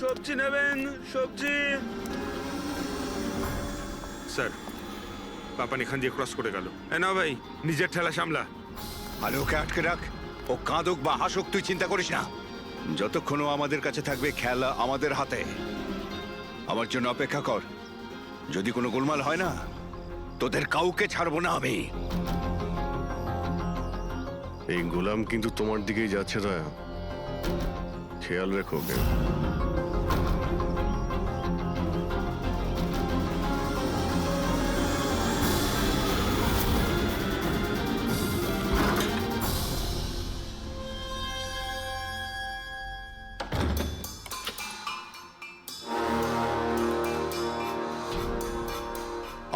সবজি নেবেন? সবজি স্যার, পাপান এখান দিয়ে ক্রস করে গেল। না ভাই, নিজের ঠেলা সামলা। আরে ওকে আটকে রাখ। ও কাঁদুক বা হাসুক তুই চিন্তা করিস না। যতক্ষণ ও আমাদের কাছে থাকবে খেলা আমাদের হাতে। আমার জন্য অপেক্ষা কর। যদি কোনো গোলমাল হয় না, তোদের কাউকে ছাড়বো না আমি। এই গোলাম কিন্তু তোমার দিকেই যাচ্ছে দয়া, খেয়াল রেখো ওকে।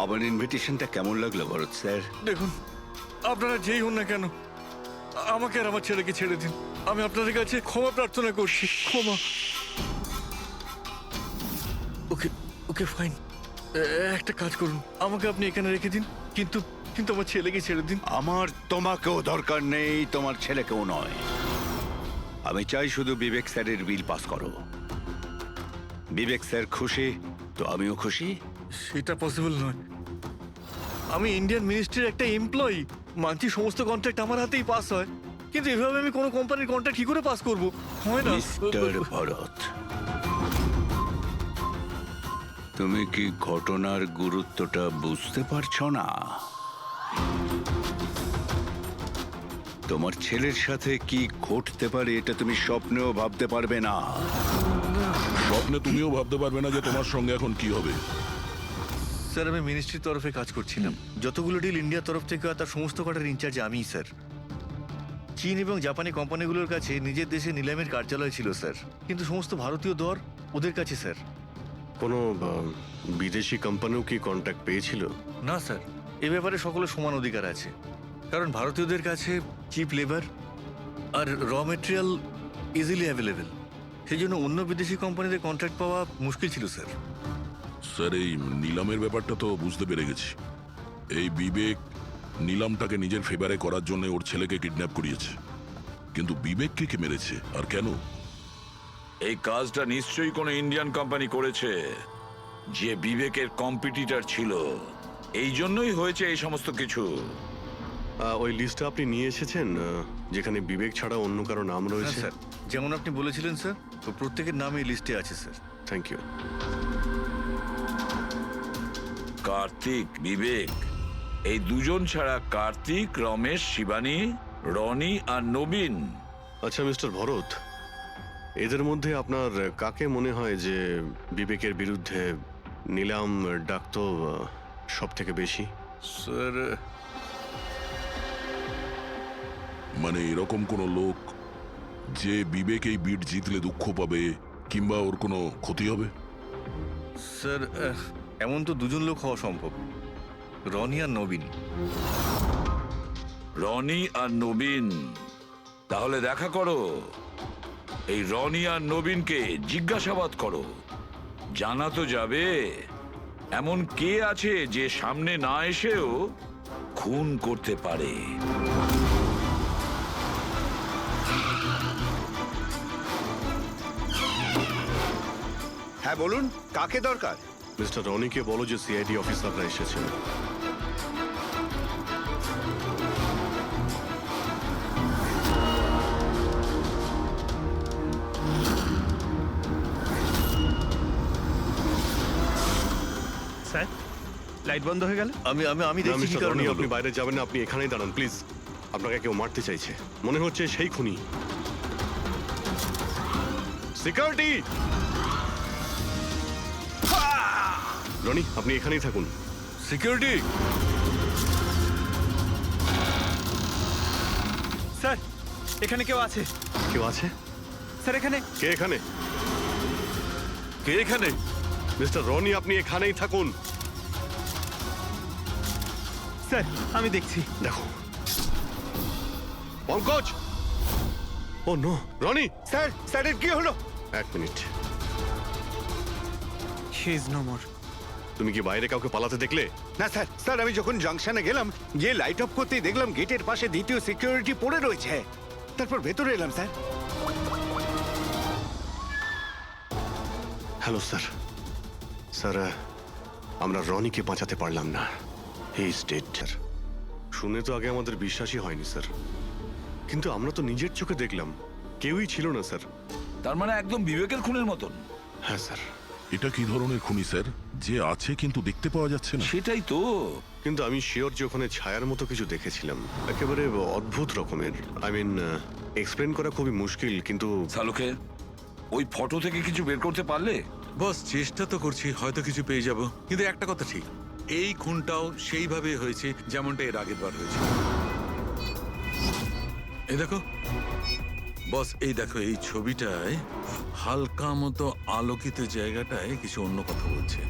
আমার ইনভিটেশনটা কেমন লাগলো ভরত স্যার? দেখুন, আপনারা যেই হন না কেন, আমাকে আর আমার ছেলেকে ছেড়ে দিন। আমি আপনাদের কাছে ক্ষমা প্রার্থনা করছি, ক্ষমা। ওকে ওকে ফাইন, একটা কাজ করুন, আমাকে আপনি এখানে রেখে দিন, কিন্তু কিন্তু আমার ছেলেকে ছেড়ে দিন। আমার তোমাকেও দরকার নেই, তোমার ছেলেকেও নয়। আমি চাই শুধু বিবেক স্যারের বিল পাস করো। বিবেক স্যার খুশি তো আমিও খুশি। সেটা পসিবল নয়। আমি ইন্ডিয়ান মিনিস্ট্রির একটা এমপ্লয়ি, মানছি সমস্ত কন্ট্রাক্ট আমার হাতেই পাস হয়, কিন্তু এভাবে আমি কোনো কোম্পানির কন্ট্রাক্ট কি করে পাস করব? হয় না। মিস্টার ভরত, তুমি কি ঘটনার গুরুত্বটা বুঝতে পারছো না? তোমার ছেলের সাথে কি ঘটতে পারে এটা তুমি স্বপ্নেও ভাবতে পারবে না। স্বপ্নে তুমিও ভাবতে পারবে না যে তোমার সঙ্গে এখন কি হবে। স্যার, আমি মিনিস্ট্রির তরফে কাজ করছিলাম। যতগুলো ডিল ইন্ডিয়ার তরফ থেকে হয় তার সমস্ত কটার ইনচার্জ আমিই স্যার। চীন এবং জাপানি কোম্পানিগুলোর কাছে নিজের দেশে নিলামের কার্যালয় ছিল স্যার, কিন্তু সমস্ত ভারতীয় দর ওদের কাছে স্যার। কোনো বিদেশি কোম্পানিও কি কন্ট্যাক্ট পেয়েছিল? না স্যার, এ ব্যাপারে সকলের সমান অধিকার আছে, কারণ ভারতীয়দের কাছে চিপ লেবার আর র মেটেরিয়াল ইজিলি অ্যাভেলেবেল। সেই জন্য অন্য বিদেশি কোম্পানিদের কন্ট্রাক্ট পাওয়া মুশকিল ছিল স্যার। স্যার, এই নিলামের ব্যাপারটা তো বুঝতে পেরে গেছি। এই বিবেক নিলামটাকে নিজের ফেভারে করার জন্য ওর ছেলেকে কিডন্যাপ করিয়েছে, কিন্তু বিবেককে কে মেরেছে আর কেন? এই কাজটা নিশ্চয়ই কোনো ইন্ডিয়ান কোম্পানি করেছে, যে বিবেকের কম্পিটিটর ছিল। এই জন্যই হয়েছে এই সমস্ত কিছু। ওই লিস্টটা আপনি নিয়ে এসেছেন যেখানে বিবেক ছাড়া অন্য কারো নাম হ্যাঁ রয়েছে? স্যার, যেমন আপনি বলেছিলেন স্যার, তো প্রত্যেকের নাম এই লিস্টে আছে sir. Thank you. Kartik, Bibek, এই দুজন ছাড়া কার্তিক, রমেশ, শিবানী, রনি আর নবীন। আচ্ছা মিস্টার ভরত, এদের মধ্যে আপনার কাকে মনে হয় যে বিবেকের বিরুদ্ধে নিলাম ডাকতো সব থেকে বেশি? স্যার, মানে এরকম কোনো লোক যে বিবেক এই বিট জিতলে দুঃখ পাবে কিংবা ওর কোনো ক্ষতি হবে? স্যার এমন তো দুজন লোক হওয়া সম্ভব, রনি আর নবীন। রনি আর নবীন? তাহলে দেখা করো, এই রনি আর নবীনকে জিজ্ঞাসাবাদ করো। জানা তো যাবে এমন কে আছে যে সামনে না এসেও খুন করতে পারে। হ্যাঁ বলুন, কাকে দরকার? মিস্টার রনিকে বলো যে সিআইডি অফিসাররা এসেছেন। স্যার, লাইট বন্ধ হয়ে গেল। আমি আমি আমি না দেখছি কি মিস্টার কারণে রনি, হলো। আপনি বাইরে যাবেন না, আপনি এখানেই দাঁড়ান প্লিজ। আপনাকে কেউ মারতে চাইছে, মনে হচ্ছে সেই খুনি। সিকিউরিটি! রনি, আপনি এখানেই থাকুন। সিকিউরিটি! স্যার, এখানে কেউ আছে। কেউ আছে? স্যার, এখানে। কে এখানে? কে এখানে? মিস্টার রনি, আপনি এখানেই থাকুন। স্যার, আমি দেখছি। দেখো Pankaj! Oh no, Roni! Sir, স্যারের কি হলো? এক minute, he is no more. তুমি কি বাইরে কাউকে পালাতে দেখলে? না স্যার, স্যার আমি যখন জাংশনে গেলাম, যে লাইট অফ করতেই দেখলাম গেটের পাশে দ্বিতীয় সিকিউরিটি পড়ে রয়েছে। তারপর ভেতরে এলাম স্যার। Hello sir. স্যার, আমরা রনিকে বাঁচাতে পারলাম না। He is dead. শুনে তো আগে আমাদের বিশ্বাসই হয়নি স্যার, কিন্তু আমরা তো নিজের চোখে দেখলাম কেউই ছিল না স্যার। তার মানে একদম বিবেকের খুনের মতন। হ্যাঁ স্যার। এটা কি ধরনের খুনি স্যার, যে আছে কিন্তু দেখতে পাওয়া যাচ্ছে না? সেটাই তো। কিন্তু আমি শিওর যে ওখানে ছায়ার মতো কিছু দেখেছিলাম, একেবারে অদ্ভুত রকমের। আই মিন, এক্সপ্লেন করা খুবই মুশকিল, কিন্তু সালুকে, ওই ফটো থেকে কিছু বের করতে পারলে? বস, চেষ্টা তো করছি, হয়তো কিছু পেয়ে যাব। কিন্তু একটা কথা ঠিক, এই খুনটাও সেইভাবে হয়েছে যেমনটা এর আগের বার হয়েছে। এই দেখো বস, এই দেখো, এই ছবিটায় হালকা মতো আলোকিত জায়গাটায় কিছু অন্য কথা বলছে,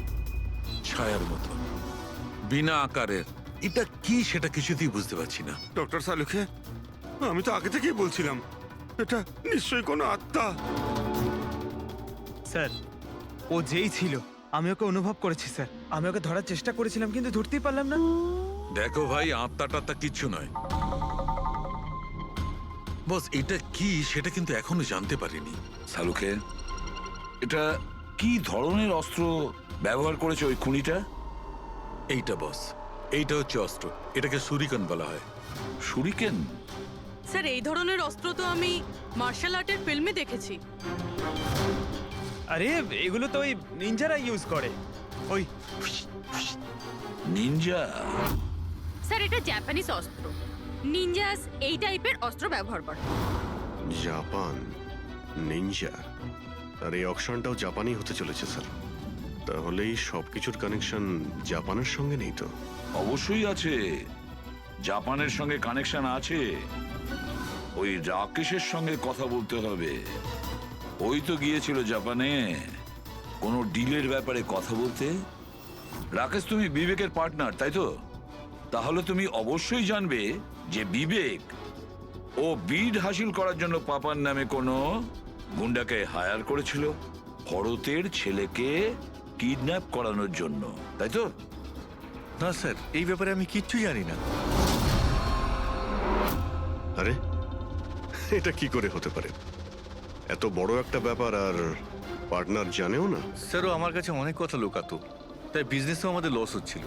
ছায়ার মতো, বিনা আকারের। এটা কি সেটা কিছুতেই বুঝতে পারছি না। ডক্টর সালুখে, আমি তো আগে থেকেই বলছিলাম এটা নিশ্চয়ই কোনো আত্মা। স্যার, ও যেই ছিল আমি ওকে অনুভব করেছি স্যার। আমি ওকে ধরার চেষ্টা করেছিলাম কিন্তু ধরতেই পারলাম না। দেখো ভাই, আত্মা টাত্মা কিচ্ছু নয়। বস, এটা কি সেটা কিন্তু এখনো জানতে পারিনি। সালুকে, এটা কি ধরনের অস্ত্র ব্যবহার করেছে ওই খুনিটা? এইটা বস, এইটা হচ্ছে অস্ত্র, এটাকে সুরিকান বলা হয়। শুরিকেন? স্যার, এই ধরনের অস্ত্র তো আমি মার্শাল আর্টের ফিল্মে দেখেছি। আরে এগুলো তো ওই নিনজারা ইউজ করে, ওই নিনজা? স্যার, এটা জাপানিজ অস্ত্র। নিনজাস এই টাইপের অস্ত্র ব্যবহার করে। জাপান, নিনজা, আর এই অকশনটাও জাপানি হতে চলেছে স্যার। তাহলে এই সবকিছুর কানেকশন জাপানের সঙ্গে নেই তো? অবশ্যই আছে, জাপানের সঙ্গে কানেকশন আছে। ওই রাকেশের সঙ্গে কথা বলতে হবে। ওই তো গিয়েছিল জাপানে কোনো ডিলের ব্যাপারে কথা বলতে। রাকেশ, তুমি বিবেকের পার্টনার, তাই তো? তাহলে তুমি অবশ্যই জানবে যে বিবেক ও বিড হাসিল করার জন্য পাপার নামে কোনো গুন্ডাকে হায়ার করেছিল ভরতের ছেলেকে কিডন্যাপ করানোর জন্য, তাই তো? না স্যার, এই ব্যাপারে আমি কিচ্ছু জানি না। আরে এটা কি করে হতে পারে? এত বড় একটা ব্যাপার আর পার্টনার জানেও না? স্যারও আমার কাছে অনেক কথা লোকাতো, তাই বিজনেসেও আমাদের লস হচ্ছিল।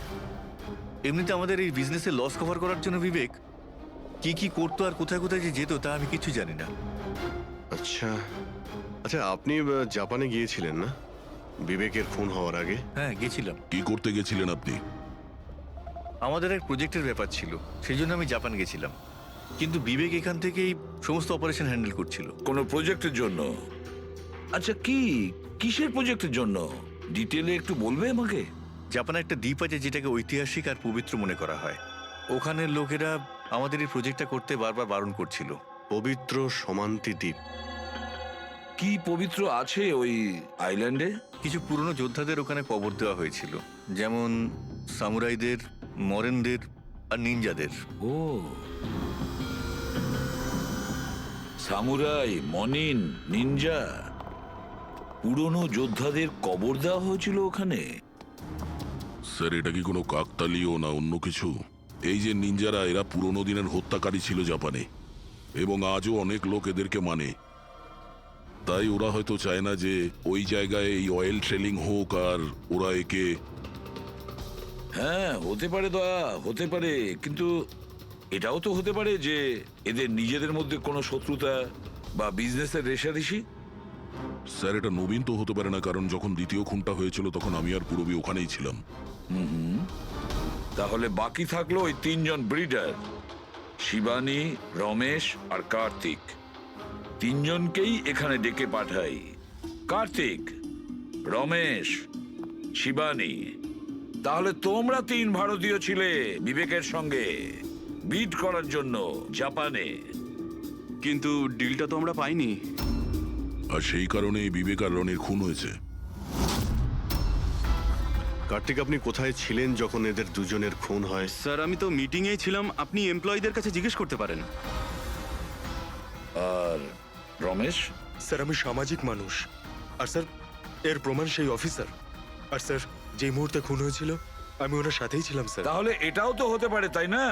এমনিতে আমাদের এই বিজনেসে লস কভার করার জন্য বিবেক কি কি করতো আর কোথায় কোথায় যে যেত তা আমি কিছু জানি না। আচ্ছা আচ্ছা, আপনি জাপানে গিয়েছিলেন না বিবেকের খুন হওয়ার আগে? হ্যাঁ, গেছিলাম। কি করতে গেছিলেন আপনি? আমাদের এক প্রজেক্টের ব্যাপার ছিল, সেই জন্য আমি জাপান গেছিলাম। কিন্তু বিবেক এখান থেকেই সমস্ত অপারেশন হ্যান্ডেল করছিল। কোনো প্রজেক্টের জন্য? আচ্ছা, কিসের প্রজেক্টের জন্য ডিটেলে একটু বলবে আমাকে? জাপানে একটা দ্বীপ আছে যেটাকে ঐতিহাসিক আর পবিত্র মনে করা হয়। ওখানের লোকেরা আমাদের এই প্রজেক্টটা করতে বারবার বারণ করছিল। পবিত্র সমান্তি দ্বীপ? কি পবিত্র আছে ওই আইল্যান্ডে? কিছু পুরনো যোদ্ধাদের ওখানে কবর দেওয়া হয়েছিল, যেমন সামুরাইদের, মরেনদের আর নিনজাদের। ও, সামুরাই, মনিন, নিনজা, পুরনো যোদ্ধাদের কবর দেওয়া হয়েছিল ওখানে। স্যার, এটা কি কোনো কাকতালীয় না অন্য কিছু? এই যে নিনজারা, এরা পুরনো দিনের হত্যাকারী ছিল জাপানে, এবং আজও অনেক লোক এদেরকে মানে। তাই ওরা হয়তো চায় না যে ওই জায়গায় এই অয়েল ট্রেলিং হোক, আর ওরা একে... হ্যাঁ, হতে পারে দয়া, হতে পারে। কিন্তু এটাও তো হতে পারে যে এদের নিজেদের মধ্যে কোনো শত্রুতা বা বিজনেসের রেষারেষি। স্যার, এটা নবীন তো হতে পারে না, কারণ যখন দ্বিতীয় খুনটা হয়েছিল তখন আমি আর পূরবী ওখানেই ছিলাম। তাহলে বাকি থাকলো ওই তিনজন ব্রিডার, শিবানী, রমেশ আর কার্তিক। তিনজনকেই এখানে ডেকে পাঠাই। কার্তিক, রমেশ, শিবানী, তাহলে তোমরা তিন ভারতীয় ছিলে বিবেকের সঙ্গে বিট করার জন্য জাপানে। কিন্তু ডিলটা তো আমরা পাইনি। আর সেই কারণেই বিবেক আর রনির খুন হয়েছে। কার্তিক, আপনি কোথায় ছিলেন যখন এদের দুজনের খুন হয়? স্যার, আমি তো মিটিংয়েই ছিলাম, আপনি এমপ্লয়ীদের কাছে জিজ্ঞেস করতে পারেন। আর রমেশ? স্যার, আমি সামাজিক মানুষ, আর স্যার এর প্রমাণ সেই অফিসার। আর স্যার, যে মুহূর্তে খুন হয়েছিল আমি ওনার সাথেই ছিলাম স্যার। তাহলে এটাও তো হতে পারে, তাই না,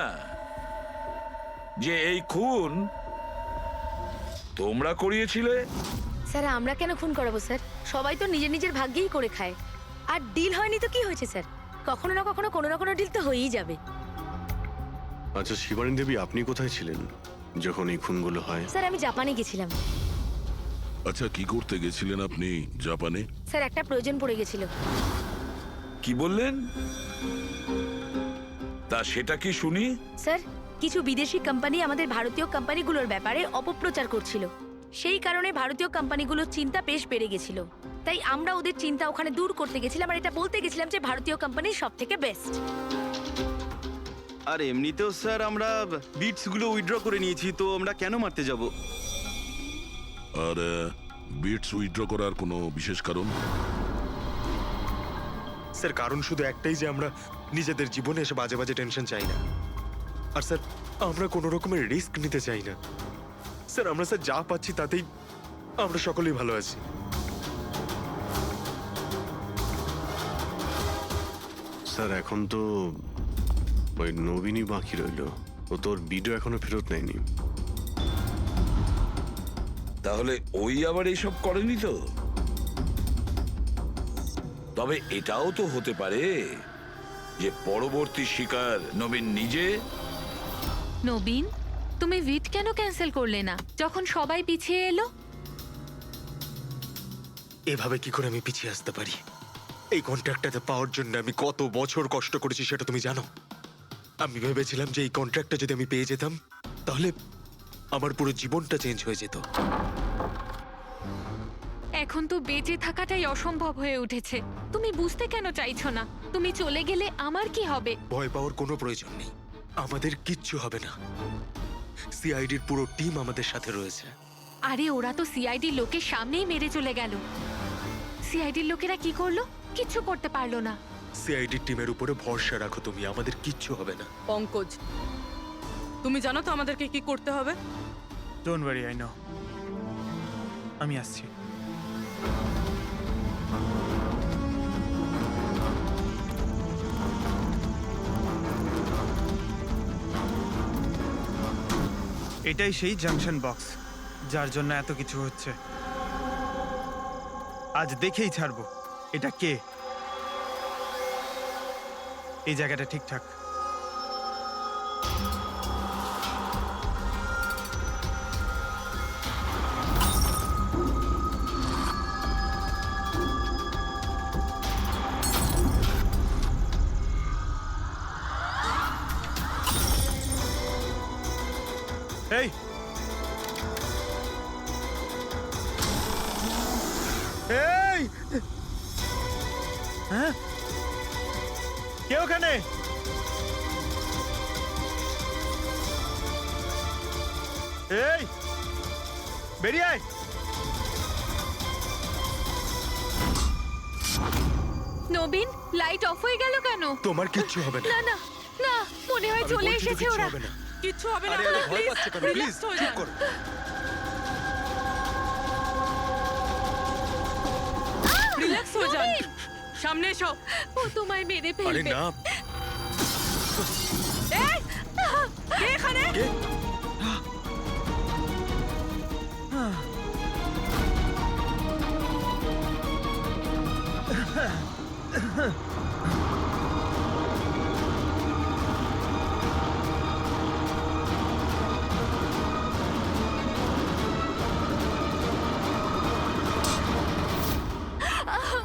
যে এই খুন তোমরা করিয়েছিলে? স্যার আমরা কেন খুন করাবো স্যার? সবাই তো নিজের নিজের ভাগ্যেই করে খায়। আর ডিল হয়নি তো কি হয়েছে স্যার? কখনো না কখনো কোনো না কোনো ডিল তো হয়েই যাবে। আচ্ছা শিবানী দেবী, আপনি কোথায় ছিলেন যখন এই খুনগুলো হয়? স্যার আমি জাপানে গেছিলাম। আচ্ছা, কি করতে গেছিলেন আপনি জাপানে? স্যার একটা প্রয়োজন পড়ে গেছিল। কি বললেন? তা সেটা কি শুনি? স্যার কিছু বিদেশি কোম্পানি আমাদের ভারতীয় কোম্পানিগুলোর ব্যাপারে অপপ্রচার করছিল। সেই কারণে ভারতীয় কোম্পানিগুলোর চিন্তা বেশ বেড়ে গেছিল। তাই আমরা ওদের চিন্তা ওখানে দূর করতে গেছিলাম আর এটা বলতে গেছিলাম যে ভারতীয় কোম্পানি সব থেকে বেস্ট। আর এমনিতেও স্যার আমরা বিটস গুলো উইথড্র করে নিয়েছি, তো আমরা কেন মারতে যাব? আর বিটস উইথড্র করার কোনো বিশেষ কারণ? স্যার কারণ শুধু একটাই যে আমরা নিজেদের জীবনে এসে বাজে বাজে টেনশন চাই না। আর স্যার আমরা কোনো রকমের রিস্ক নিতে চাই না। স্যার আমরা স্যার যা পাচ্ছি তাতেই আমরা সকলেই ভালো আছি। স্যার এখন তো ওই নবীনই বাকি রইল, ও তোর ভিডিও এখনো ফেরত নেয়নি। তাহলে ওই আবার এইসব করেনি তো? তবে এটাও তো হতে পারে যে পরবর্তী শিকার নবীন নিজে। নবীন, তুমি ভিট কেন ক্যান্সেল করলে না যখন সবাই পিছিয়ে এলো? এভাবে কি করে আমি পিছিয়ে আসতে পারি? এই কন্ট্রাক্টটাতে পাওয়ার জন্য আমি কত বছর কষ্ট করেছি সেটা তুমি জানো। আমি ভেবেছিলাম যে এই কন্ট্রাক্টটা যদি আমি পেয়ে যেতাম তাহলে আমার পুরো জীবনটা চেঞ্জ হয়ে যেত। এখন তো বেঁচে থাকাটাই অসম্ভব হয়ে উঠেছে। তুমি বুঝতে কেন চাইছো না? তুমি চলে গেলে আমার কি হবে? ভয় পাওয়ার কোনো প্রয়োজন নেই, আমাদের কিচ্ছু হবে না। সিআইডির পুরো টিম আমাদের সাথে রয়েছে। আরে ওরা তো সিআইডি লোকের সামনেই মেরে চলে গেল। সিআইডির লোকেরা কি করলো? কিচ্ছু করতে পারলো না। সিআইডির টিমের উপরে ভরসা রাখো তুমি, আমাদের কিচ্ছু হবে না। পঙ্কজ, তুমি জানো তো আমাদেরকে কি করতে হবে? Don't worry, I know. আমি আসছি। এটাই সেই জাংশন বক্স যার জন্য এত কিছু হচ্ছে। আজ দেখেই ছাড়বো এটা কে। এই জায়গাটা ঠিকঠাক। এই এই হ্যাঁ, কে ওখানে? এই বেরিয়ে আয়। নবীন, লাইট অফ হয়ে গেল কেন? তোমার কিচ্ছু হবে না। না না না, মনে হয় আমি চলে বলছি তো এসেছে কিচ্ছু ওরা। হবে না। কিচ্ছু হবে না। আরে আরে ভয় প্লিজ পাচ্ছ কেন? প্লিজ রিল্যাক্স হয়ে চুপ যান। করো। রিল্যাক্স হয়ে যান। সামনে এসো। ও তোমায় মেরে আরে ফেলবে। না। এই, কে এখানে? কে?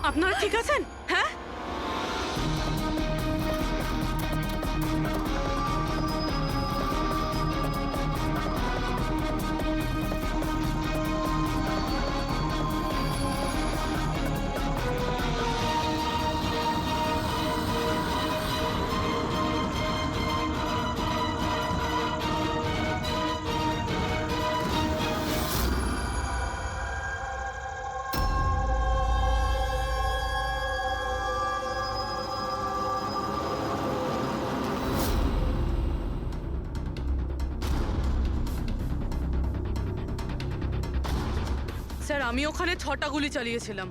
আপনারা ঠিক আছেন? হ্যাঁ, স্যার আমি ওখানে 6টা গুলি চালিয়েছিলাম।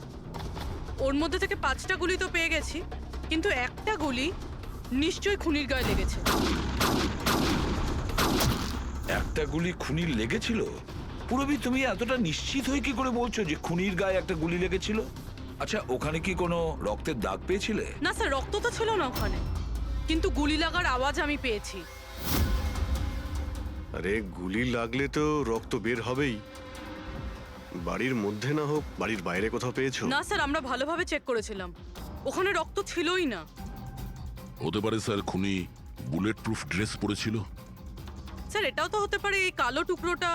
ওর মধ্যে থেকে 5টা গুলি তো পেয়ে গেছি, কিন্তু একটা গুলি নিশ্চয়ই খুনির গায়ে লেগেছে। একটা গুলি খুনির লেগেছিল? পুরবি, তুমি এতটা নিশ্চিত হয়ে কি করে বলছো যে খুনির গায়ে একটা গুলি লেগেছিল? আচ্ছা, ওখানে কি কোনো রক্তের দাগ পেয়েছিলে? না স্যার, রক্ত তো ছিল না ওখানে, কিন্তু গুলি লাগার আওয়াজ আমি পেয়েছি। আরে গুলি লাগলে তো রক্ত বের হবেই। বাড়ির মধ্যে না হোক, বাড়ির বাইরে কোথাও পেয়েছো? না স্যার, আমরা ভালোভাবে চেক করেছিলাম, ওখানে রক্ত ছিলই না। হতে পারে স্যার খুনি বুলেট প্রুফ ড্রেস পরেছিল। স্যার, এটাও তো হতে পারে এই কালো টুকরোটা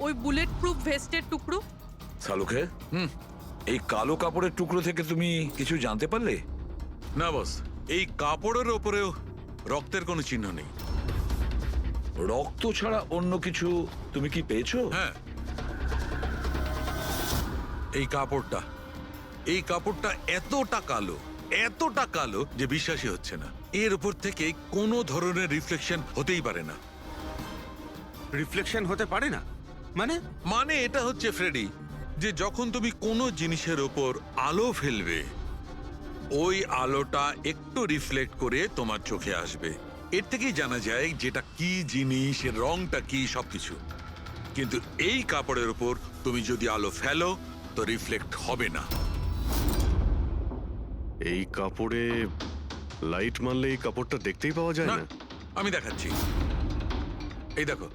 ওই বুলেট প্রুফ ভেস্টের টুকরো। সালুকে, এই কালো কাপড়ের টুকরো থেকে তুমি কিছু জানতে পারলে? না বস, এই কাপড়ের ওপরেও রক্তের কোনো চিহ্ন নেই। রক্ত ছাড়া অন্য কিছু তুমি কি পেয়েছো? হ্যাঁ, এই কাপড়টা এতটা কালো যে বিশ্বাসই হচ্ছে না। এর উপর থেকে কোনো ধরনের রিফ্লেকশন হতেই পারে না। রিফ্লেকশন হতে পারে না মানে এটা হচ্ছে ফ্রেডি, যে যখন তুমি কোনো জিনিসের ওপর আলো ফেলবে, ওই আলোটা একটু রিফ্লেক্ট করে তোমার চোখে আসবে। এর থেকেই জানা যায় যেটা কি জিনিস, এর রংটা কি, সবকিছু। কিন্তু এই কাপড়ের উপর তুমি যদি আলো ফেলো তো রিফ্লেক্ট হবে না। এই কাপড়ে লাইট মারলে এই কাপড়টা দেখতেই পাওয়া যায় না। আমি দেখাচ্ছি, এই দেখো,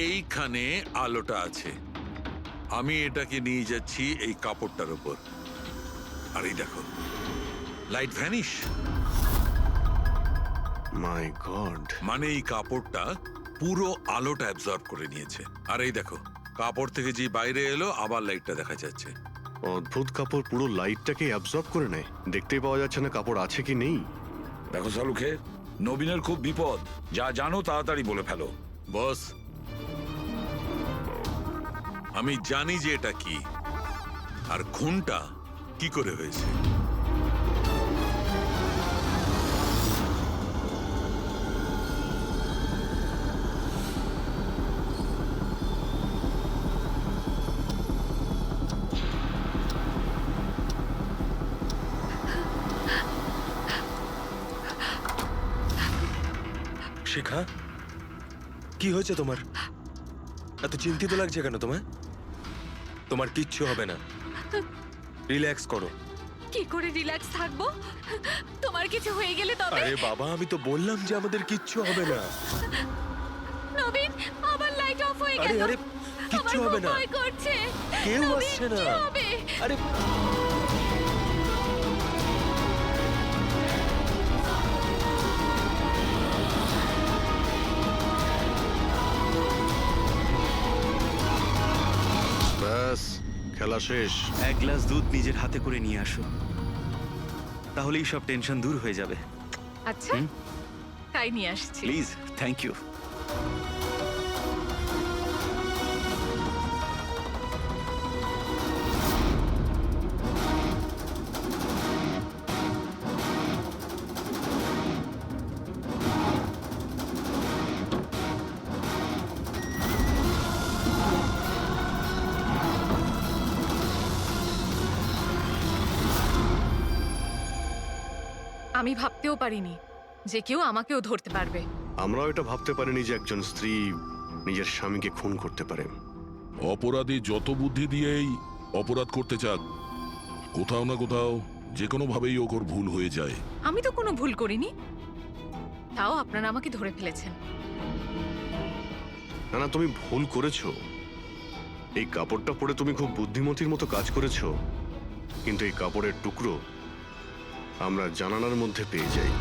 এইখানে আলোটা আছে। আমি এটাকে নিয়ে যাচ্ছি এই কাপড়টার উপর, আর এই দেখো, লাইট ভ্যানিশ। মাই গড! মানে এই কাপড়টা পুরো আলোটা অ্যাবজর্ব করে নিয়েছে। আর এই দেখো, কাপড় থেকে যে বাইরে এলো আবার লাইটটা দেখা যাচ্ছে। অদ্ভুত, কাপড় পুরো লাইটটাকে অ্যাবজর্ব করে নেয়, দেখতেই পাওয়া যাচ্ছে না কাপড় আছে কি নেই। দেখো সালুকে, নবীনের খুব বিপদ, যা জানো তাড়াতাড়ি বলে ফেলো। বস, আমি জানি যে এটা কি, আর খুনটা কি করে হয়েছে। শিখা, কি হয়েছে তোমার? এত চিন্তিত লাগছে কেন তোমায়? তোমার কিচ্ছু হবে না, রিল্যাক্স করো। কি করে রিল্যাক্স থাকবো? তোমার কিছু হয়ে গেলে তবে? আরে বাবা, আমি তো বললাম যে আমাদের কিচ্ছু হবে না। নবীন, আবার লাইট অফ হয়ে গেল। আরে কিচ্ছু হবে না, ভয় করছে। কেউ নবীন, আসছে না। কি হবে? আরে ব্যাস, খেলা শেষ। এক গ্লাস দুধ নিজের হাতে করে নিয়ে আসো, তাহলেই সব টেনশন দূর হয়ে যাবে। আচ্ছা, তাই নিয়ে আসছি। Please, thank you. আমি ভাবতেও পারিনি যে কেউ আমাকেও ধরতে পারবে। আমরাও এটা ভাবতে পারিনি যে একজন স্ত্রী নিজের স্বামীকে খুন করতে পারে। অপরাধী যত বুদ্ধি দিয়েই অপরাধ করতে চাক, কোথাও না কোথাও যে কোনো ভাবেই ওর ভুল হয়ে যায়। আমি তো কোনো ভুল করিনি, তাও আপনারা আমাকে ধরে ফেলেছেন। না না, তুমি ভুল করেছো। এই কাপড়টা পরে তুমি খুব বুদ্ধিমতীর মতো কাজ করেছো, কিন্তু এই কাপড়ের টুকরো আমরা জানালার মধ্যে পেয়ে যাই।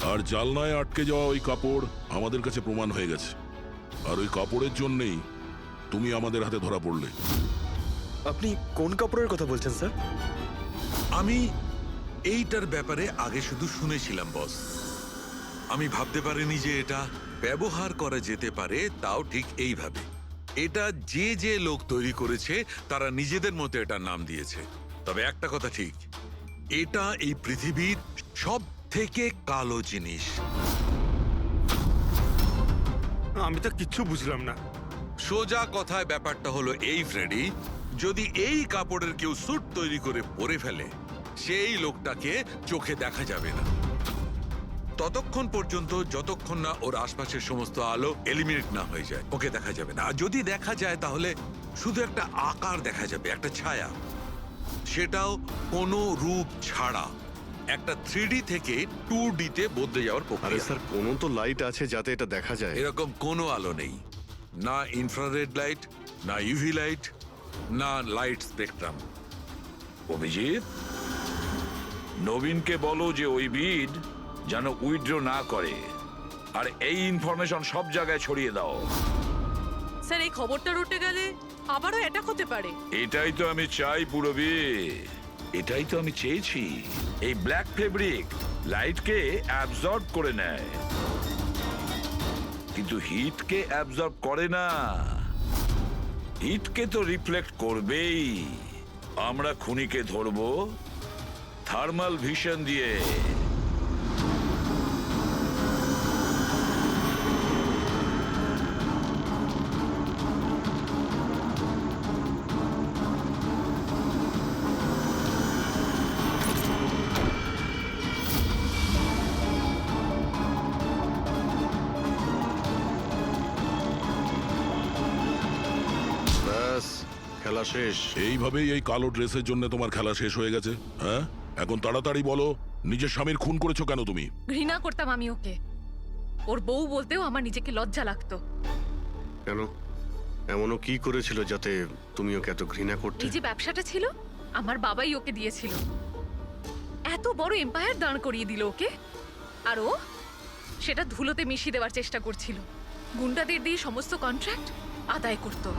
আর জালনায় আটকে যাওয়া ওই কাপড় আমাদের কাছে প্রমাণ হয়ে গেছে, আর ওই কাপড়ের জন্যেই তুমি আমাদের হাতে ধরা পড়লে। আপনি কোন কাপড়ের কথা বলছেন স্যার? আমি এইটার ব্যাপারে আগে শুধু শুনেছিলাম বস। আমি ভাবতে পারিনি যে এটা ব্যবহার করা যেতে পারে, তাও ঠিক এইভাবে। এটা যে যে লোক তৈরি করেছে তারা নিজেদের মতো এটার নাম দিয়েছে। তবে একটা কথা ঠিক, এটা এই পৃথিবীর সব থেকে কালো জিনিস। আমি তো কিচ্ছু বুঝলাম না। সোজা কথায় ব্যাপারটা হলো এই ফ্রেডি, যদি এই কাপড়ের কেউ স্যুট তৈরি করে পরে ফেলে, সেই লোকটাকে চোখে দেখা যাবে না। ততক্ষণ পর্যন্ত যতক্ষণ না ওর আশপাশের সমস্ত আলো এলিমিনেট না হয়ে যায় ওকে দেখা যাবে না। আর যদি দেখা যায় তাহলে শুধু একটা আকার দেখা যাবে, একটা ছায়া, সেটাও কোনো রূপ ছাড়া। একটা 3D থেকে 2D তে বদলে যাওয়ার আরে প্রক্রিয়া। স্যার কোনো তো লাইট আছে যাতে এটা দেখা যায়। এরকম কোনো আলো নেই, না ইনফ্রারেড লাইট, না ইউভি লাইট, না লাইট স্পেকট্রাম। অভিজিৎ, নবীনকে বলো যে ওই বিড যেন উইথড্র না করে, আর এই ইনফরমেশন সব জায়গায় ছড়িয়ে দাও। স্যার এই খবরটা রটে গেলে আবারও অ্যাটাক হতে পারে। এটাই তো আমি চাই পুরবি, এটাই তো আমি চেয়েছি। এই ব্ল্যাক ফেব্রিক লাইটকে অ্যাবজর্ব করে নেয়, কিন্তু হিটকে অ্যাবজর্ব করে না। হিটকে তো রিফ্লেক্ট করবেই। আমরা খুনিকে ধরবো থার্মাল ভিশন দিয়ে। ব্যাস খেলা শেষ। এইভাবেই এই কালো ড্রেসের জন্য তোমার খেলা শেষ হয়ে গেছে? হ্যাঁ, এখন তাড়াতাড়ি বলো, নিজের স্বামীর খুন করেছো কেন তুমি? ঘৃণা করতাম আমি ওকে। ওর বউ বলতেও আমার নিজেকে লজ্জা লাগতো। কেন? এমনও কি করেছিল যাতে তুমি ওকে এত ঘৃণা করতে? এই যে ব্যবসাটা ছিল, আমার বাবাই ওকে দিয়েছিল। এত বড় এম্পায়ার দাঁড় করিয়ে দিল ওকে, আর ও সেটা ধুলোতে মিশিয়ে দেওয়ার চেষ্টা করছিল। গুন্ডাদের দিয়ে সমস্ত কন্ট্রাক্ট আদায় করতো।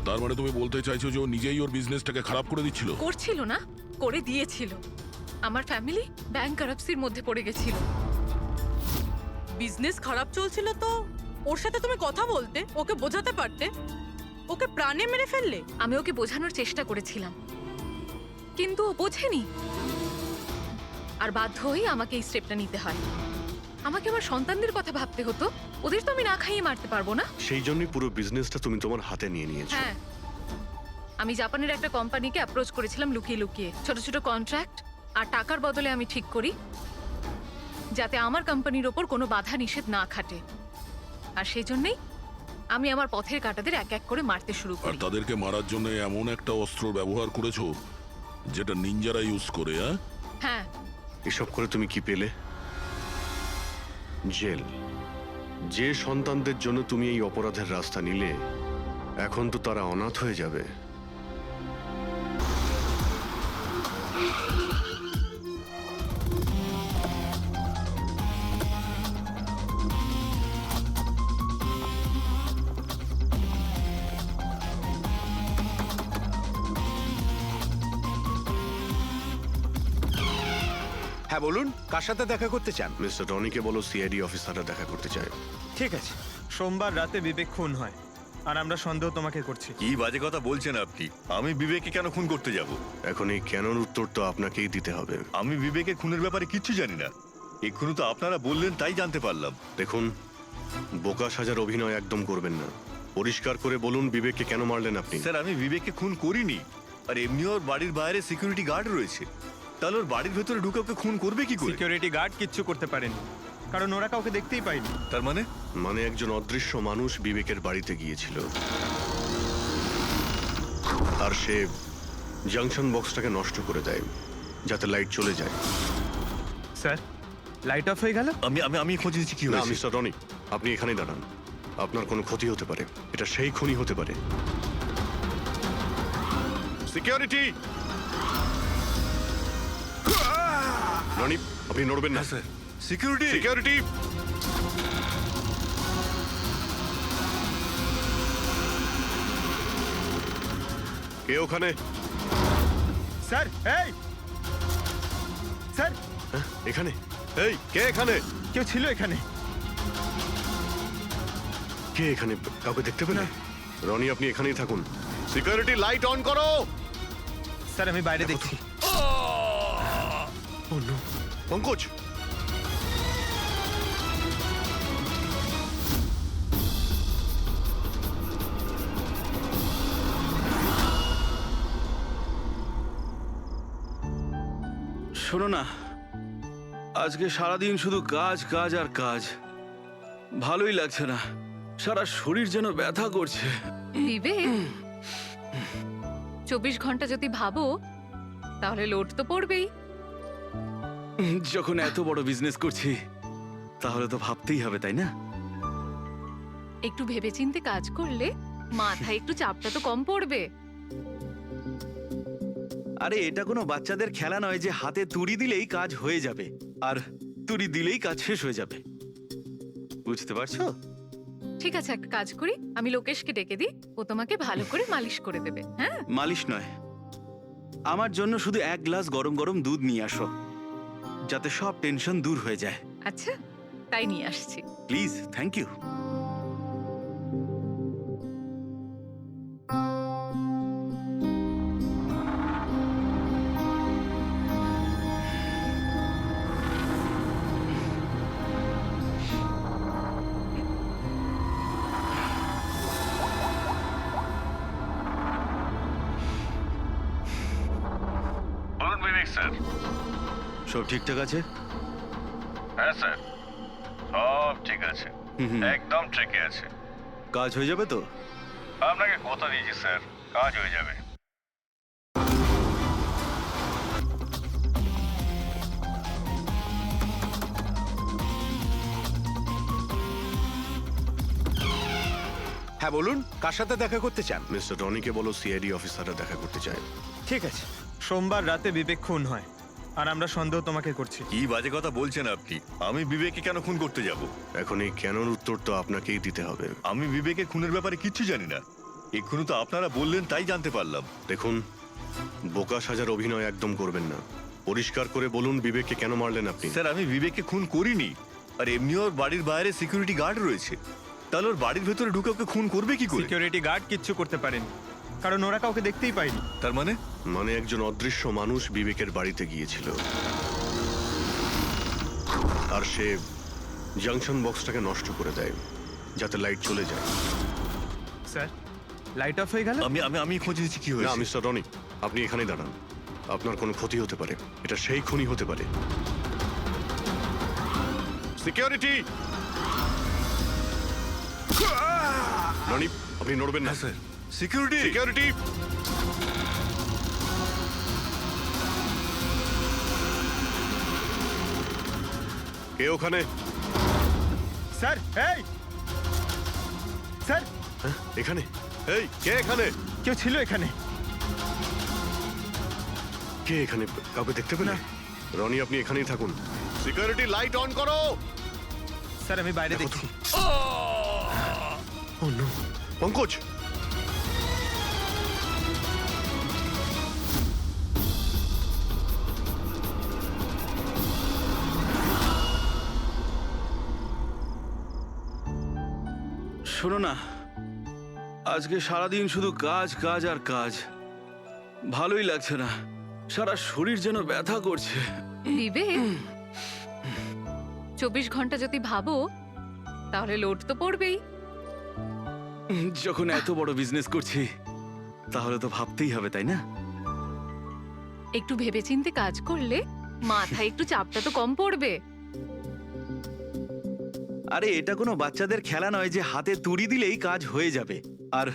তার মানে তুমি বলতে চাইছো যে ও নিজেই ওর বিজনেসটাকে খারাপ করে দিচ্ছিল? করছিল না, করে দিয়েছিল। আমার ফ্যামিলি ব্যাংক কারাপসির মধ্যে পড়ে গেছিল। বিজনেস খারাপ চলছিল তো ওর সাথে তুমি কথা বলতে, ওকে বোঝাতে পারতে। ওকে প্রাণে মেরে ফেললে। আমি ওকে বোঝানোর চেষ্টা করেছিলাম, কিন্তু ও বোঝেনি। আর বাধ্য হয়ে আমাকে এই স্টেপটা নিতে হয়। আমাকে আমার সন্তানদের কথা ভাবতে হতো, ওদের তো আমি না খাইয়ে মারতে পারবো না। সেই জন্যই পুরো বিজনেসটা তুমি তোমার হাতে নিয়ে নিয়েছো। হ্যাঁ, আমি জাপানের একটা কোম্পানিকে অ্যাপ্রোচ করেছিলাম লুকিয়ে লুকিয়ে। ছোট ছোট কন্ট্রাক্ট আর টাকার বদলে আমি ঠিক করি যাতে আমার কোম্পানির ওপর কোনো বাধা নিষেধ না খাটে। আর সেই জন্যই আমি আমার পথের কাঁটাদের এক এক করে মারতে শুরু আর করি। তাদেরকে মারার জন্য এমন একটা অস্ত্র ব্যবহার করেছো যেটা নিনজারা ইউজ করে? হ্যাঁ, এসব করে তুমি কি পেলে? জেল। যে সন্তানদের জন্য তুমি এই অপরাধের রাস্তা নিলে, এখন তো তারা অনাথ হয়ে যাবে। হ্যাঁ বলুন, কার সাথে দেখা করতে চান? মিস্টার রনিকে বলো সিআইডি অফিসাররা দেখা করতে চায়। ঠিক আছে। সোমবার রাতে বিবেক খুন হয়, আর আমরা সন্দেহ তোমাকে করছি। কি বাজে কথা বলছেন আপনি? আমি বিবেককে কেন খুন করতে যাব? এখন এই কেনর উত্তর তো আপনাকেই দিতে হবে। আমি বিবেকের খুনের ব্যাপারে কিচ্ছু জানি না। এক্ষুনি তো আপনারা বললেন তাই জানতে পারলাম। দেখুন, বোকা সাজার অভিনয় একদম করবেন না। পরিষ্কার করে বলুন বিবেককে কেন মারলেন আপনি? স্যার, আমি বিবেককে খুন করিনি। আর এমনি ওর বাড়ির বাইরে সিকিউরিটি গার্ড রয়েছে, তাহলে ওর বাড়ির ভেতরে ঢুকে ওকে খুন করবে কি করে? সিকিউরিটি গার্ড কিচ্ছু করতে পারেনি, কারণ ওরা কাউকে দেখতেই পায়নি। তার মানে? মানে একজন অদৃশ্য মানুষ বিবেকের বাড়িতে গিয়েছিল, আর সে জাংশন বক্সটাকে নষ্ট করে দেয় যাতে লাইট চলে যায়। স্যার, লাইট অফ হয়ে গেল। আমি আমি আমি খোঁজ নিচ্ছি কি না হয়েছে। মিস্টার রনি, আপনি এখানেই দাঁড়ান। আপনার কোনো ক্ষতি হতে পারে, এটা সেই খুনি হতে পারে। সিকিউরিটি! রনি, আপনি নড়বেন না। Sir, security! সিকিউরিটি! কে ওখানে? স্যার, এই স্যার, হ্যাঁ, এখানে? এই কে এখানে? কেউ ছিল এখানে? কে এখানে? কাউকে দেখতে পেলে? রনি, আপনি এখানেই থাকুন। সিকিউরিটি, লাইট অন করো। স্যার, আমি বাইরে দেখছি। পঙ্কজ! শোনো না, আজকে সারাদিন শুধু কাজ কাজ আর কাজ, ভালোই লাগছে না, সারা শরীর যেন ব্যথা করছে। বিবেক, 24 ঘন্টা যদি ভাবো তাহলে লোড তো পড়বেই। যখন এত বড় বিজনেস করছি তাহলে তো ভাবতেই হবে, তাই না? একটু ভেবেচিন্তে কাজ করলে মাথায় একটু চাপটা তো কম পড়বে। আরে এটা কোনো বাচ্চাদের খেলা নয় যে হাতে তুড়ি দিলেই কাজ হয়ে যাবে আর তুড়ি দিলেই কাজ শেষ হয়ে যাবে, বুঝতে পারছো? ঠিক আছে, একটা কাজ করি, আমি লোকেশকে ডেকে দিই, ও তোমাকে ভালো করে মালিশ করে দেবে। হ্যাঁ, মালিশ নয়, আমার জন্য শুধু 1 গ্লাস গরম গরম দুধ নিয়ে আসো, যাতে সব টেনশন দূর হয়ে যায়। আচ্ছা, তাই নিয়ে আসছি। Please, thank you. বলুন বিবেক স্যার। সব ঠিকঠাক আছে? হ্যাঁ স্যার, সব ঠিক আছে, একদম ট্রেকে আছে। কাজ হয়ে যাবে তো? আপনাকে কথা দিয়েছি স্যার, কাজ হয়ে যাবে। হ্যাঁ বলুন, কার সাথে দেখা করতে চান? মিস্টার রনিকে বলো সিআইডি অফিসাররা দেখা করতে চায়। ঠিক আছে, সোমবার রাতে বিবেক খুন হয় আর আমরা সন্দেহ তোমাকে করছি। কি বাজে কথা বলছেন আপনি? আমি বিবেককে কেন খুন করতে যাব? এখন এই কেনর উত্তর তো আপনাকেই দিতে হবে। আমি বিবেকের খুনের ব্যাপারে কিচ্ছু জানি না, এক্ষুনি তো আপনারা বললেন তাই জানতে পারলাম। দেখুন, বোকা সাজার অভিনয় একদম করবেন না। পরিষ্কার করে বলুন বিবেককে কেন মারলেন আপনি? স্যার, আমি বিবেককে খুন করিনি, আর এমনি ওর বাড়ির বাইরে সিকিউরিটি গার্ড রয়েছে, তাহলে ওর বাড়ির ভেতরে ঢুকে ওকে খুন করবে কি করে? সিকিউরিটি গার্ড কিচ্ছু করতে পারেনি, কারণ ওরা কাউকে দেখতেই পায়নি। তার মানে? মানে একজন অদৃশ্য মানুষ বিবেকের বাড়িতে গিয়েছিল আর সে জাংশন বক্সটাকে নষ্ট করে দেয় যাতে লাইট চলে যায়। স্যার, লাইট অফ হয়ে গেল। আমি আমি আমি খোঁজ নিচ্ছি কি না হয়েছে। মিস্টার রনি, আপনি এখানেই দাঁড়ান, আপনার কোনো ক্ষতি হতে পারে, এটা সেই খুনি হতে পারে। সিকিউরিটি! রনি, আপনি নড়বেন না। Sir, security! সিকিউরিটি! কে ওখানে? স্যার, এই স্যার, হ্যাঁ, এখানে? এই, কে এখানে? কেউ ছিল এখানে? কে এখানে? কাউকে দেখতে পেলে? রনি, আপনি এখানেই থাকুন। সিকিউরিটি, লাইট অন করো। স্যার, আমি বাইরে দেখছি। ও নো, পঙ্কজ! শোনো না, আজকে সারাদিন শুধু কাজ কাজ আর কাজ, ভালোই লাগছে না, সারা শরীর যেন ব্যথা করছে। বিবেক, 24 ঘন্টা যদি ভাবো তাহলে লোড তো পড়বেই। যখন এত বড় বিজনেস করছি তাহলে তো ভাবতেই হবে, তাই না? একটু ভেবেচিন্তে কাজ করলে মাথায় একটু চাপটা তো কম পড়বে। আরে এটা কোনো বাচ্চাদের খেলা নয় যে হাতে তুড়ি দিলেই কাজ হয়ে যাবে আর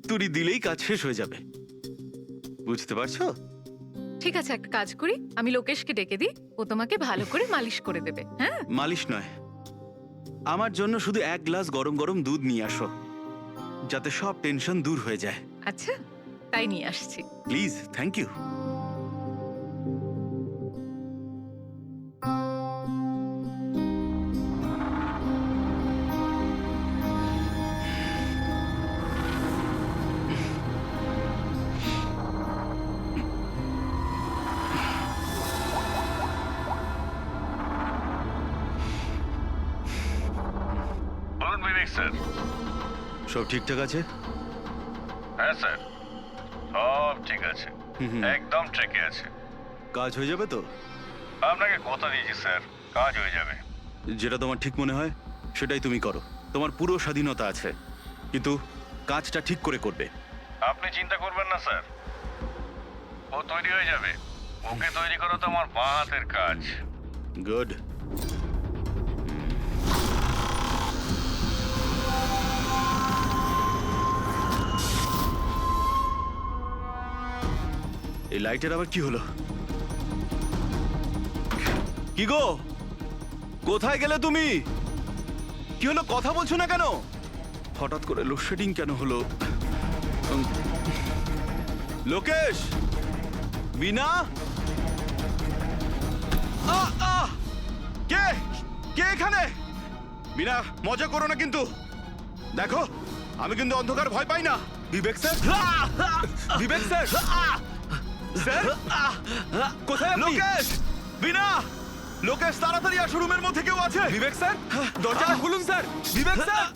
তুড়ি দিলেই কাজ শেষ হয়ে যাবে, বুঝতে পারছো? ঠিক আছে, একটা কাজ করি, আমি লোকেশকে ডেকে দিই, ও তোমাকে ভালো করে মালিশ করে দেবে। হ্যাঁ, মালিশ নয়, আমার জন্য শুধু 1 গ্লাস গরম গরম দুধ নিয়ে আসো, যাতে সব টেনশন দূর হয়ে যায়। আচ্ছা, তাই নিয়ে আসছি। Please, thank you. বলুন বিবেক স্যার। সব ঠিকঠাক আছে? হ্যাঁ স্যার, সব ঠিক আছে, একদম ট্রেকে আছে। কাজ হয়ে যাবে তো? আপনাকে কথা দিয়েছি স্যার, কাজ হয়ে যাবে। যেটা তোমার ঠিক মনে হয় সেটাই তুমি করো, তোমার পুরো স্বাধীনতা আছে, কিন্তু কাজটা ঠিক করে করবে। আপনি চিন্তা করবেন না স্যার, ও তৈরি হয়ে যাবে। ওকে তৈরি করা তো আমার বাঁ হাতের কাজ। গুড। এই লাইটের আবার কি হলো? কি গো, কোথায় গেলে তুমি? কি হলো, কথা বলছো না কেন? হঠাৎ করে লোডশেডিং কেন হলো? লোকেশ, বিনা, কে কে এখানে? বিনা, মজা করো না কিন্তু। দেখো, আমি কিন্তু অন্ধকার ভয় পাই না। বিবেক স্যার, বিবেক স্যার, স্যার কোথায়? লোকেশ, বিনা, লোকেশ তাড়াতাড়ি আসো, রুমের মধ্যে কেউ আছে। বিবেক স্যার, দরজাটা খুলুন স্যার। বিবেক স্যার,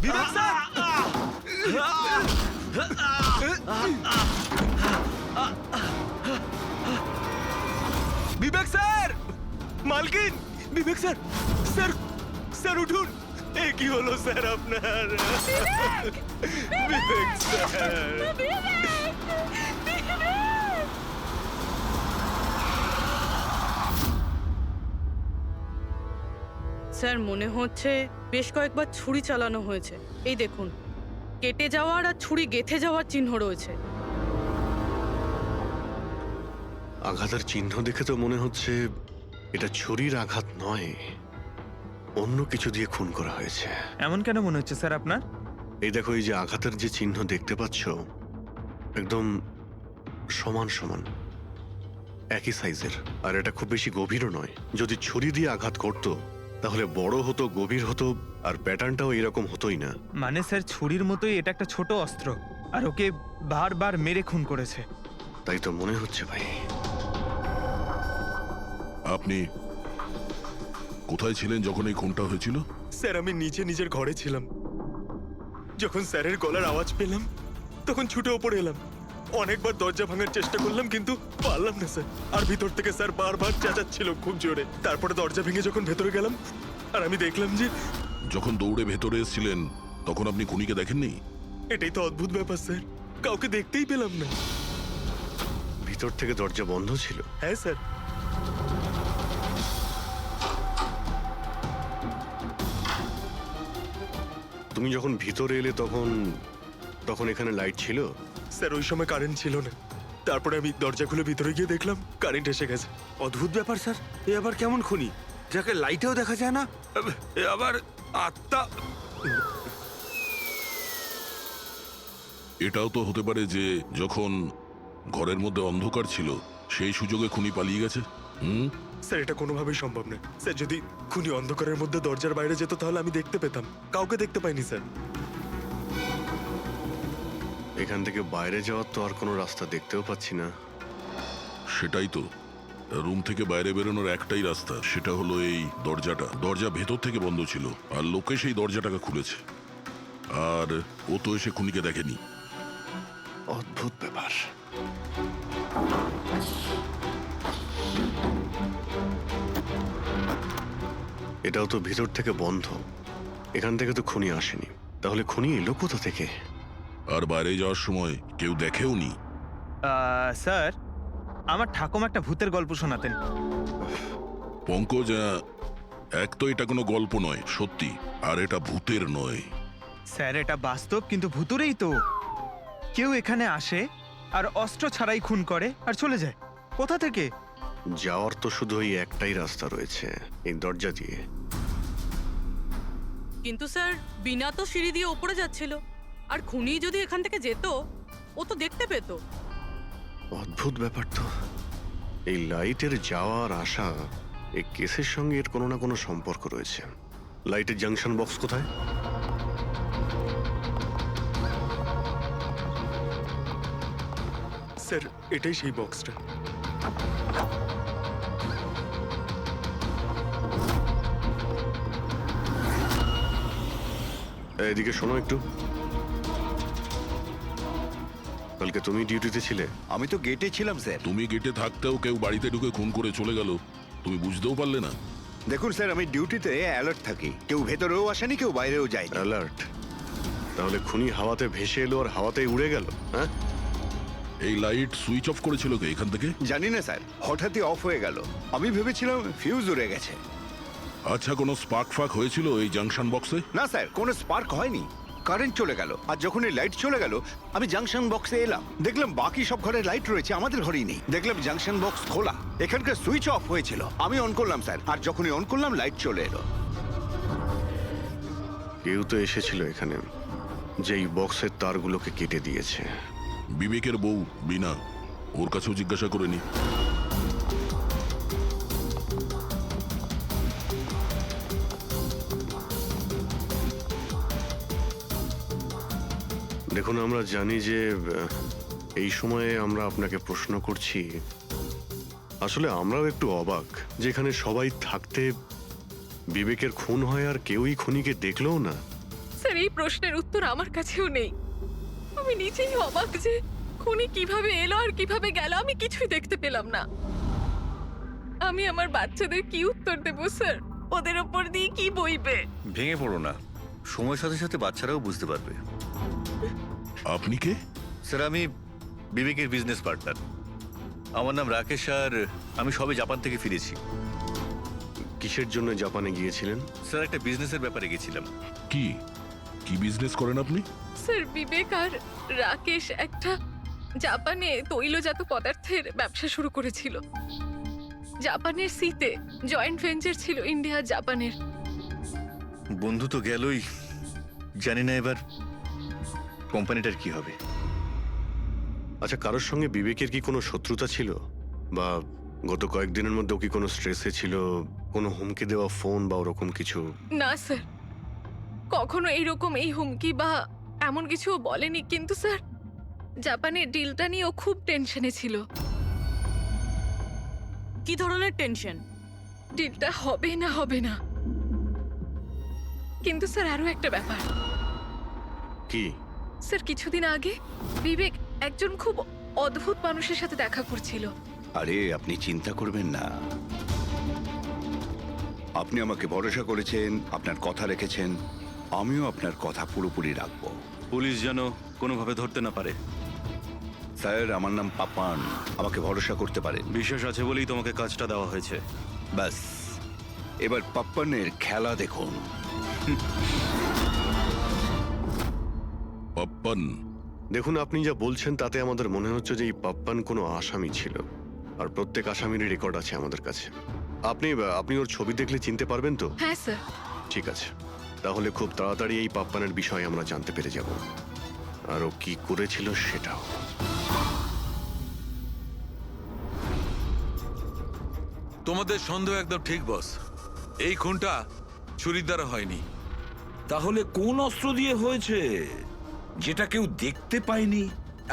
বিবেক স্যার, বিবেক স্যার, মালকিন, বিবেক স্যার, স্যার, স্যার উঠুন। এ কি হলো স্যার আপনার? বিবেক স্যার, স্যার মনে হচ্ছে বেশ কয়েকবার ছুরি চালানো হয়েছে। এই দেখুন, কেটে যাওয়ার আর ছুরি গেঁথে যাওয়ার চিহ্ন রয়েছে। আঘাতের চিহ্ন দেখে তো মনে হচ্ছে এটা ছুরির আঘাত নয়, অন্য কিছু দিয়ে খুন করা হয়েছে। এমন কেন মনে হচ্ছে স্যার আপনার? এই দেখো, এই যে আঘাতের যে চিহ্ন দেখতে পাচ্ছ, একদম সমান সমান, একই সাইজের, আর এটা খুব বেশি গভীরও নয়। যদি ছুরি দিয়ে আঘাত করতো তাহলে বড় হতো, গভীর হতো, আর প্যাটার্নটাও এরকম হতোই না। মানে স্যার ছুরির মতোই এটা একটা ছোট অস্ত্র, আর ওকে বারবার মেরে খুন করেছে। তাই তো মনে হচ্ছে ভাই। আপনি কোথায় ছিলেন যখন এই খুনটা হয়েছিল? স্যার আমি নিজের ঘরে ছিলাম। যখন স্যারের গলার আওয়াজ পেলাম তখন ছুটে ওপরে এলাম। অনেকবার দরজা ভাঙার চেষ্টা করলাম কিন্তু পারলাম না স্যার। আর ভিতর থেকে স্যার বারবার চেঁচাচ্ছিল খুব জোরে। তারপরে দরজা ভেঙে যখন ভেতরে গেলাম আর আমি দেখলাম যে... যখন দৌড়ে ভেতরে এসেছিলেন তখন আপনি খুনিকে দেখেননি? এটাই তো অদ্ভুত ব্যাপার স্যার, কাউকে দেখতেই পেলাম না। ভিতর থেকে দরজা বন্ধ ছিল? হ্যাঁ স্যার। তুমি যখন ভিতরে এলে তখন তখন এখানে লাইট ছিল? স্যার ওই সময় কারেন্ট ছিল না। তারপরে আমি দরজা খুলে ভিতরে গিয়ে দেখলাম কারেন্ট এসে গেছে। অদ্ভুত ব্যাপার স্যার, এ আবার কেমন খুনি যাকে লাইটেও দেখা যায় না, এ আবার আত্মা। এটাও তো হতে পারে যে যখন ঘরের মধ্যে অন্ধকার ছিল সেই সুযোগে খুনি পালিয়ে গেছে। স্যার এটা কোনোভাবেই সম্ভব না স্যার। যদি খুনি অন্ধকারের মধ্যে দরজার বাইরে যেত তাহলে আমি দেখতে পেতাম। কাউকে দেখতে পাইনি স্যার। এখান থেকে বাইরে যাওয়ার তো আর কোনো রাস্তা দেখতেও পাচ্ছি না। সেটাই তো, রুম থেকে বাইরে বেরোনোর একটাই রাস্তা, সেটা হলো এই দরজাটা। দরজা ভেতর থেকে বন্ধ ছিল আর লোকে সেই দরজাটাকে খুলেছে, আর ও তো এসে খুনিকে দেখেনি। অদ্ভুত ব্যাপার। এটাও তো ভিতর থেকে বন্ধ, এখান থেকে তো খুনি আসেনি। তাহলে খুনি এলো কোথা থেকে? আর বাইরে যাওয়ার সময় কেউ দেখেও নি। স্যার, আমার ঠাকুমা একটা ভূতের গল্প শোনাতেন। পঙ্কজ, এক তো এটা কোনো গল্প নয়, সত্যি, আর এটা ভূতের নয়। স্যার এটা বাস্তব, কিন্তু ভূতুরেই তো। কেউ এখানে আসে আর অস্ত্র ছাড়াই খুন করে আর চলে যায়। কোথা থেকে? যাওয়ার তো শুধু ওই একটাই রাস্তা রয়েছে, এই দরজা দিয়ে। কিন্তু স্যার বিনা তো সিঁড়ি দিয়ে ওপরে যাচ্ছিল, আর খুনি যদি এখান থেকে যেত ও তো দেখতে পেত। অদ্ভুত ব্যাপার তো। এই লাইটের যাওয়ার আসা, এই কেসের সঙ্গে এর কোনো না কোনো সম্পর্ক রয়েছে। লাইটের জাংশন বক্স কোথায়? স্যার এটাই সেই বক্সটা। এদিকে শোনো একটু। কালকে তুমি ডিউটিতে ছিলে? আমি তো গেটে ছিলাম স্যার। তুমি গেটে থাকতেও কেউ বাড়িতে ঢুকে খুন করে চলে গেল, তুমি বুঝতেও পারলে না? দেখুন স্যার, আমি ডিউটিতে অ্যালার্ট থাকি। কেউ ভেতরেও আসেনি, কেউ বাইরেও যায়। অ্যালার্ট? তাহলে খুনি হাওয়াতে ভেসে এলো আর হাওয়াতেই উড়ে গেল? হ্যাঁ, এই লাইট সুইচ অফ করেছিল কে এখান থেকে? জানি না স্যার, হঠাৎই অফ হয়ে গেল। আমি ভেবেছিলাম ফিউজ উড়ে গেছে। আচ্ছা, কোনো স্পার্ক ফাক হয়েছিল এই জাংশন বক্সে? না স্যার, কোনো স্পার্ক হয়নি। কারেন্ট চলে গেল, আর যখন এই লাইট চলে গেল আমি জাংশন বক্সে এলাম, দেখলাম বাকি সব ঘরে লাইট রয়েছে, আমাদের ঘরেই নেই। দেখলাম জাংশন বক্স খোলা, এখানকার সুইচ অফ হয়েছিল। আমি অন করলাম স্যার, আর যখনই অন করলাম লাইট চলে এলো। কেউ তো এসেছিল এখানে, যেই বক্সের তারগুলোকে কেটে দিয়েছে। বিবেকের বউ বিনা, ওর কাছেও জিজ্ঞাসা করে নি। দেখুন, আমরা জানি যে এই সময়ে আমরা আপনাকে প্রশ্ন করছি। আসলে আমরাও একটু অবাক, যেখানে সবাই থাকতে বিবেকের খুন হয় আর কেউই খুনিকে দেখলেও না। স্যার, এই প্রশ্নের উত্তর আমার কাছেও নেই। আমি নিজেই অবাক যে খুনি কিভাবে এলো আর কিভাবে গেল, আমি কিছুই দেখতে পেলাম না। আমি আমার বাচ্চাদের কি উত্তর দেব স্যার? ওদের ওপর দিয়ে কি বইবে? ভেঙে পড়ো না, সময়ের সাথে সাথে বাচ্চারাও বুঝতে পারবে। আপনি কে? স্যার, আমি বিবেকের বিজনেস পার্টনার। আমার নাম রাকেশ, আর আমি সবে জাপান থেকে ফিরেছি। কিসের জন্য জাপানে গিয়েছিলেন? স্যার, একটা বিজনেসের ব্যাপারে গেছিলাম। কি কি বিজনেস করেন আপনি? স্যার, বিবেক আর রাকেশ একটা জাপানে তৈলজাত পদার্থের ব্যবসা শুরু করেছিল। জাপানের সিতে জয়েন্ট ভেঞ্চার ছিল ইন্ডিয়া জাপানের। বন্ধু তো গেলই, জানি না এবার কোম্পানিটার কি হবে। আচ্ছা, কারোর সঙ্গে বিবেকের কি কোনো শত্রুতা ছিল, বা গত কয়েকদিনের মধ্যে কি কোনো স্ট্রেসে ছিল, কোনো হুমকি দেওয়া ফোন বা ওরকম কিছু? না স্যার, কখনো এইরকম এই হুমকি বা এমন কিছু বলেনি। কিন্তু স্যার, জাপানের ডিলটা নিয়ে ও খুব টেনশনে ছিল। কি ধরনের টেনশন? ডিলটা হবে না হবে না। কিন্তু স্যার, আরো একটা ব্যাপার। কি? স্যার, কিছুদিন আগে বিবেক একজন খুব অদ্ভুত মানুষের সাথে দেখা করছিল। আরে আপনি চিন্তা করবেন না, আপনি আমাকে ভরসা করেছেন, আপনার কথা রেখেছেন, আমিও আপনার কথা পুরোপুরি রাখবো। পুলিশ যেন কোনোভাবে ধরতে না পারে। স্যার, আমার নাম পাপান, আমাকে ভরসা করতে পারেন। বিশ্বাস আছে বলেই তোমাকে কাজটা দেওয়া হয়েছে। ব্যাস, এবার পাপ্পানের খেলা দেখুন। পাপ্পান? দেখুন, আপনি যা বলছেন তাতে আমাদের মনে হচ্ছে যে এই পাপ্পান কোনো আসামি ছিল, আর প্রত্যেক আসামিরই রেকর্ড আছে আমাদের কাছে। আপনি ওর ছবি দেখলে চিনতে পারবেন তো? হ্যাঁ স্যার। ঠিক আছে, তাহলে খুব তাড়াতাড়ি এই পাপ্পানের বিষয়ে আমরা জানতে পেরে যাব, আর ও কি করেছিল সেটাও। তোমাদের সন্দেহ একদম ঠিক বস, এই খুনটা ছুরির দ্বারা হয়নি। তাহলে কোন অস্ত্র দিয়ে হয়েছে, যেটা কেউ দেখতে পায়নি?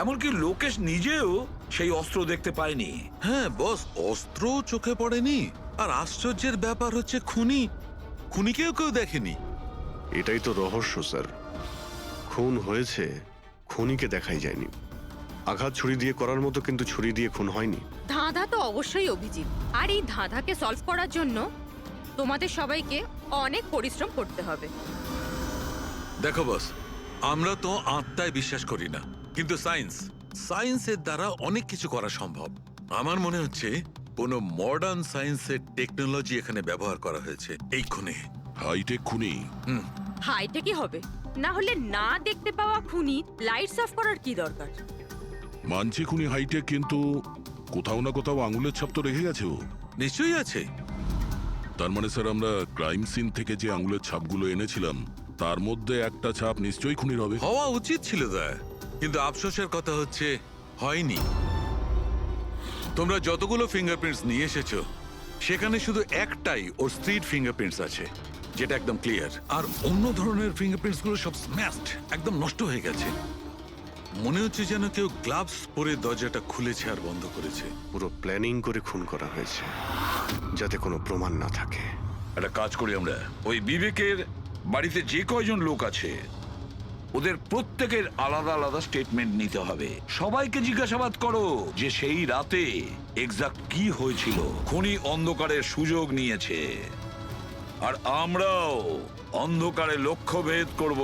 এমনকি লোকেশ নিজেও সেই অস্ত্র দেখতে পায়নি। হ্যাঁ বস, অস্ত্র চোখে পড়েনি, আর আশ্চর্যের ব্যাপার হচ্ছে খুনিকেও কেউ দেখেনি। এটাই তো রহস্য স্যার, খুন হয়েছে, খুনিকে দেখাই যায়নি। আঘাত ছুরি দিয়ে করার মতো, কিন্তু ছুরি দিয়ে খুন হয়নি। ধাঁধা তো অবশ্যই অভিজিৎ, আর এই ধাঁধাকে সলভ করার জন্য তোমাদের সবাইকে অনেক পরিশ্রম করতে হবে। দেখো বস, আমরা তো আত্মায় বিশ্বাস করি না, কিন্তু সায়েন্সের দ্বারা অনেক কিছু করা সম্ভব। আমার মনে হচ্ছে কোনো মডার্ন সায়েন্সের টেকনোলজি এখানে ব্যবহার করা হয়েছে এই খুনে। হাইটেক খুনি? হাইটেকই হবে, না হলে না দেখতে পাওয়া খুনি লাইটস অফ করার কি দরকার? মানছি খুনি হাইটেক, কিন্তু কোথাও না কোথাও আঙুলের ছাপ তো রেখে গেছে ও। নিশ্চয়ই আছে। তার মানে স্যার, আমরা ক্রাইম সিন থেকে যে আঙুলের ছাপগুলো এনেছিলাম তার মধ্যে একটা ছাপ নিশ্চয়ই খুনির হবে। হওয়া উচিত ছিল দয়া, কিন্তু আফসোসের কথা হচ্ছে হয়নি। তোমরা যতগুলো ফিঙ্গারপ্রিন্টস নিয়ে এসেছো সেখানে শুধু একটাই ওর স্ত্রীর ফিঙ্গারপ্রিন্টস আছে, যেটা একদম ক্লিয়ার। আর অন্য ধরনের ফিঙ্গারপ্রিন্টস গুলো সব স্ম্যাশড, একদম নষ্ট হয়ে গেছে। মনে হচ্ছে যেন কেউ গ্লাভস পরে দরজাটা খুলেছে আর বন্ধ করেছে। পুরো প্ল্যানিং করে খুন করা হয়েছে, যাতে কোনো প্রমাণ না থাকে। একটা কাজ করি আমরা, ওই বিবেকের বাড়িতে যে কয়জন লোক আছে ওদের প্রত্যেকের আলাদা আলাদা স্টেটমেন্ট নিতে হবে। সবাইকে জিজ্ঞাসাবাদ করো যে সেই রাতে এক্সাক্ট কি হয়েছিল। খুনি অন্ধকারের সুযোগ নিয়েছে, আর আমরাও অন্ধকারে লক্ষ্যভেদ করব।